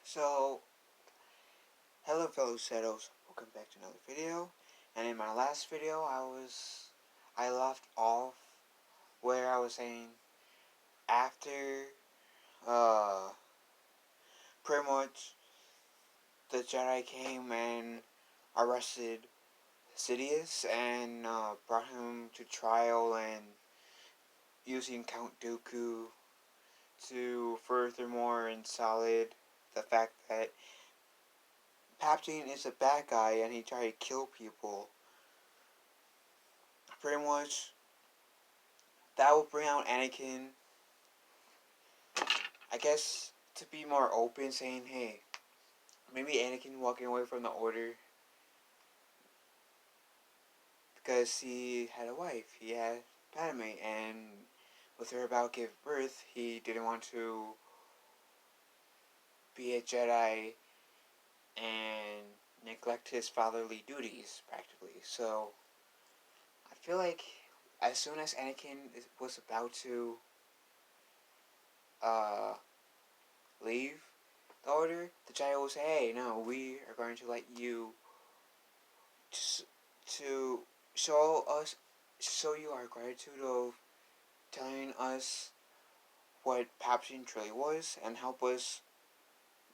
So, hello fellow Shadows, welcome back to another video. And in my last video, I left off where I was saying after, uh, pretty much the Jedi came and arrested Sidious and brought him to trial and using Count Dooku to furthermore and solid the fact that Palpatine is a bad guy and he tried to kill people. Pretty much, that will bring out Anakin, I guess, to be more open, saying, hey, maybe Anakin walking away from the Order because he had a wife, he had Padme, and with her about to give birth, he didn't want to be a Jedi and neglect his fatherly duties, practically. So, I feel like as soon as Anakin was about to uh, leave the Order, the Jedi will say, hey, no, we are going to let you to show you our gratitude of telling us what Palpatine truly was and help us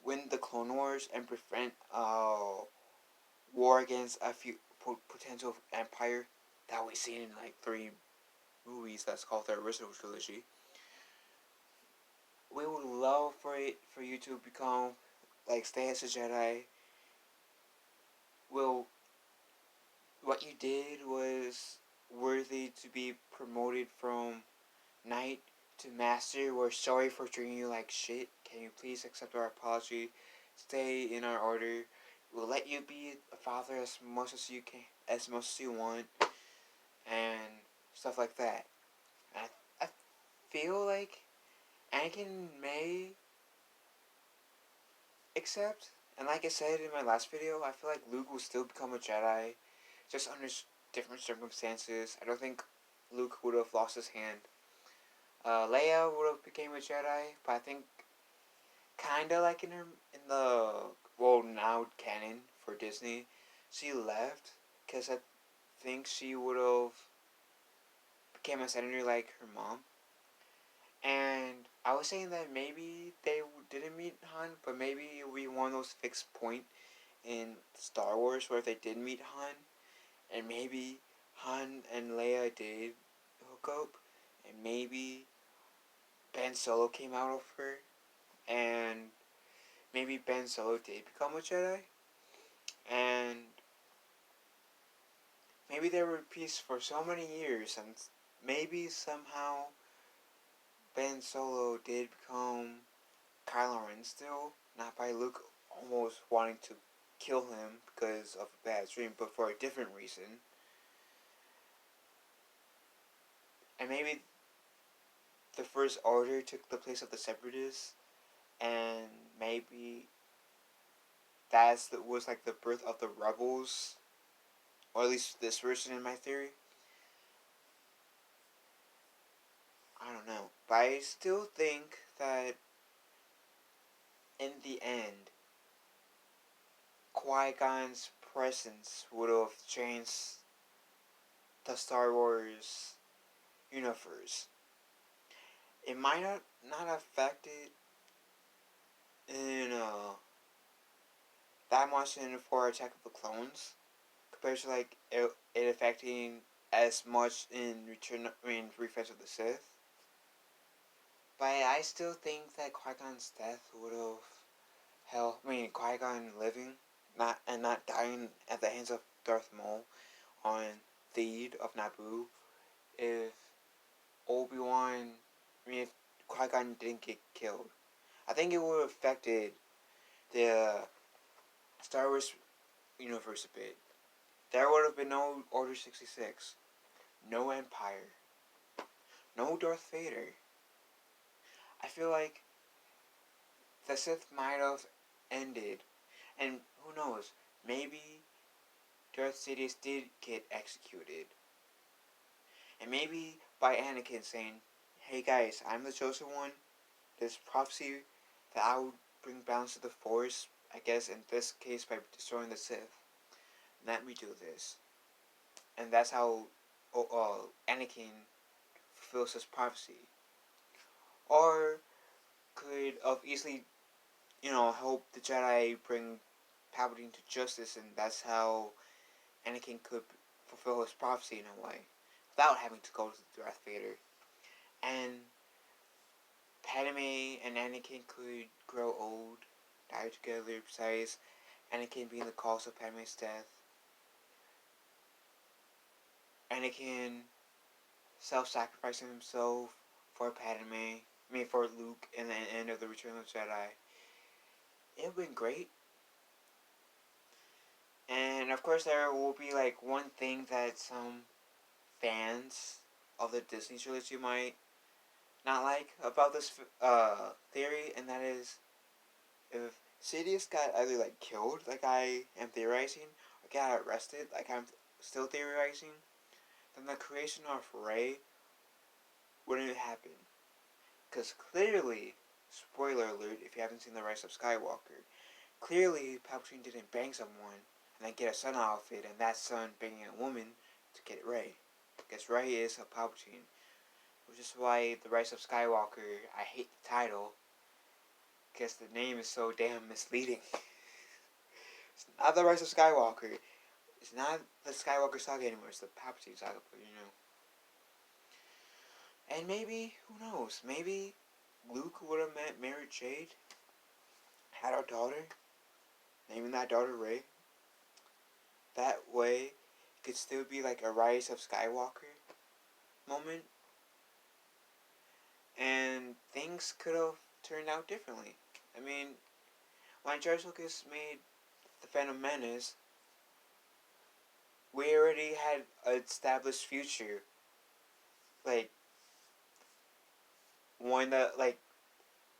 win the Clone Wars and prevent war against a few potential empire that we've seen in like 3 movies that's called the original trilogy. We would love for you to become like stay as a Jedi. Will what you did was worthy to be promoted from Knight to Master. We're sorry for treating you like shit. Can you please accept our apology? Stay in our order. We'll let you be a father as much as you can, as much as you want, and stuff like that. And I feel like Anakin may accept. And like I said in my last video, I feel like Luke will still become a Jedi, just under different circumstances. I don't think Luke would have lost his hand. Leia would have became a Jedi, but I think kinda like in the well now canon for Disney, she left because I think she would have became a senator like her mom. And I was saying that maybe they didn't meet Han, but maybe we one of those fixed point in Star Wars where they did meet Han, and maybe Han and Leia did hook up, and maybe Ben Solo came out of her, and maybe Ben Solo did become a Jedi, and maybe they were at peace for so many years, and maybe somehow Ben Solo did become Kylo Ren still, not by Luke almost wanting to kill him because of a bad dream, but for a different reason. And maybe the First Order took the place of the Separatists, and maybe was like the birth of the Rebels, or at least this version in my theory. I don't know, but I still think that in the end, Qui-Gon's presence would have changed the Star Wars universe. It might not affect it in that much in for Attack of the Clones compared to like it affecting as much in Revenge of the Sith. But I still think that Qui-Gon's death would have Qui-Gon living, not dying at the hands of Darth Maul on Theed of Naboo, if Obi-Wan, if Qui-Gon didn't get killed. I think it would have affected the Star Wars universe a bit. There would have been no Order 66, no Empire, no Darth Vader. I feel like the Sith might have ended, and who knows, maybe Darth Sidious did get executed. And maybe by Anakin saying, hey guys, I'm the chosen one, this prophecy that bring balance to the Force, I guess in this case by destroying the Sith. Let me do this. And that's how Anakin fulfills his prophecy. Or could have easily, help the Jedi bring Palpatine to justice, and that's how Anakin could fulfill his prophecy in a way, without having to go to Darth Vader. And Padme and Anakin could grow old, die together, besides Anakin being the cause of Padme's death. Anakin self-sacrificing himself for Padme, for Luke in the end of the Return of the Jedi. It would have been great. And of course there will be like one thing that some fans of the Disney trilogy might not like about this theory, and that is if Sidious got either like killed, like I am theorizing, or got arrested, like I'm still theorizing, then the creation of Rey wouldn't happen. Because clearly, spoiler alert if you haven't seen The Rise of Skywalker, clearly Palpatine didn't bang someone and then get a son outfit, and that son banging a woman to get Rey. Because Rey is a Palpatine. Which is why The Rise of Skywalker, I hate the title, because the name is so damn misleading. It's not The Rise of Skywalker. It's not the Skywalker saga anymore. It's the Palpatine saga, but And maybe, who knows, maybe Luke would have married Jade, had a daughter, naming that daughter Rey. That way, it could still be like a Rise of Skywalker moment. And things could have turned out differently. I mean, when George Lucas made the Phantom Menace, we already had an established future. Like, when the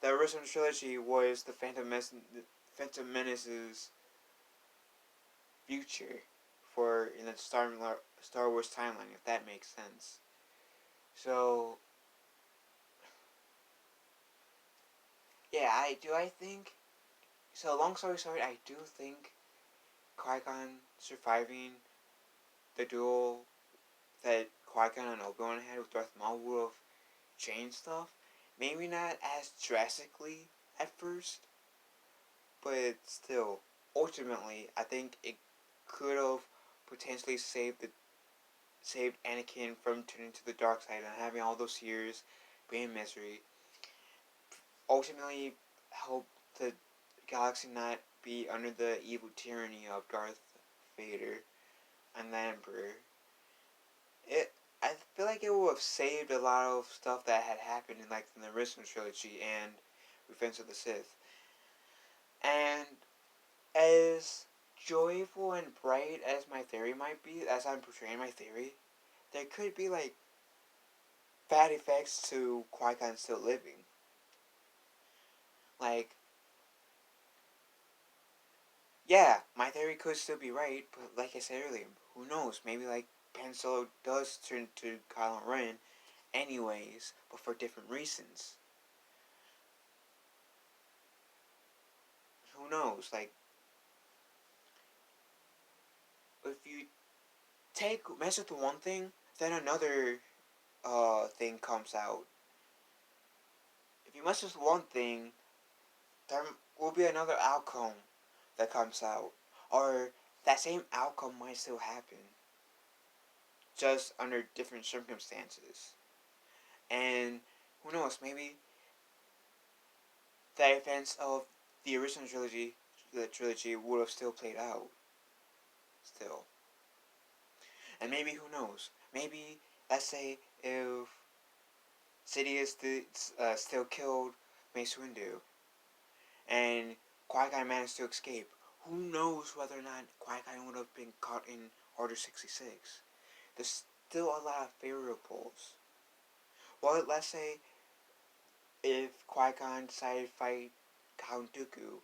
original trilogy was the Phantom Menace's future for in the Star Wars timeline, if that makes sense. So, yeah, I think. So, long story short, I do think Qui-Gon surviving the duel that Qui-Gon and Obi-Wan had with Darth Maul would have changed stuff. Maybe not as drastically at first, but still, ultimately, I think it could have potentially saved Anakin from turning to the dark side and having all those years being in misery. Ultimately, help the galaxy not be under the evil tyranny of Darth Vader and the Emperor. I feel like it would have saved a lot of stuff that had happened in the original trilogy and Revenge of the Sith. And as joyful and bright as my theory might be, as I'm portraying my theory, there could be bad effects to Qui-Gon still living. Yeah, my theory could still be right, but like I said earlier, who knows? Maybe Ben Solo does turn to Kylo Ren anyways, but for different reasons. Who knows? If you mess with one thing, then another thing comes out. If you mess with one thing, there will be another outcome that comes out, or that same outcome might still happen, just under different circumstances. And who knows? Maybe the events of the original trilogy would have still played out. Still. And maybe, who knows? Maybe, let's say, if Sidious still killed Mace Windu, and Qui-Gon managed to escape, who knows whether or not Qui-Gon would have been caught in Order 66. There's still a lot of variables. Well, let's say if Qui-Gon decided to fight Count Dooku,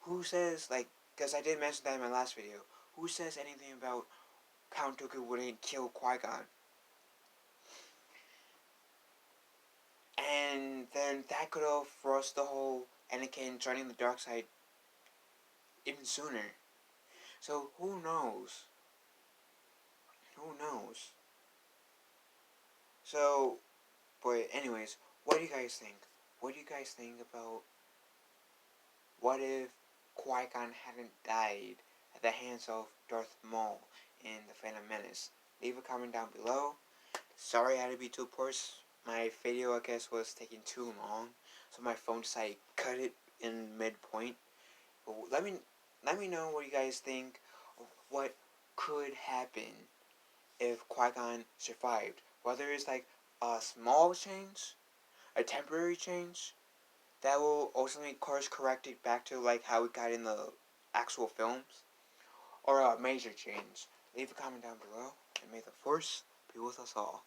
who says, because I did mention that in my last video, who says anything about Count Dooku wouldn't kill Qui-Gon? And then that could have forced the whole Anakin joining the dark side even sooner. So who knows? Who knows? So, but anyways, what do you guys think? What do you guys think about what if Qui-Gon hadn't died at the hands of Darth Maul in the Phantom Menace? Leave a comment down below. Sorry I had to be too poor's. My video, I guess, was taking too long, so my phone decided to cut it in midpoint. But let me know what you guys think of what could happen if Qui-Gon survived. Whether it's like a small change, a temporary change, that will ultimately course correct it back to like how it got in the actual films, or a major change. Leave a comment down below, and may the Force be with us all.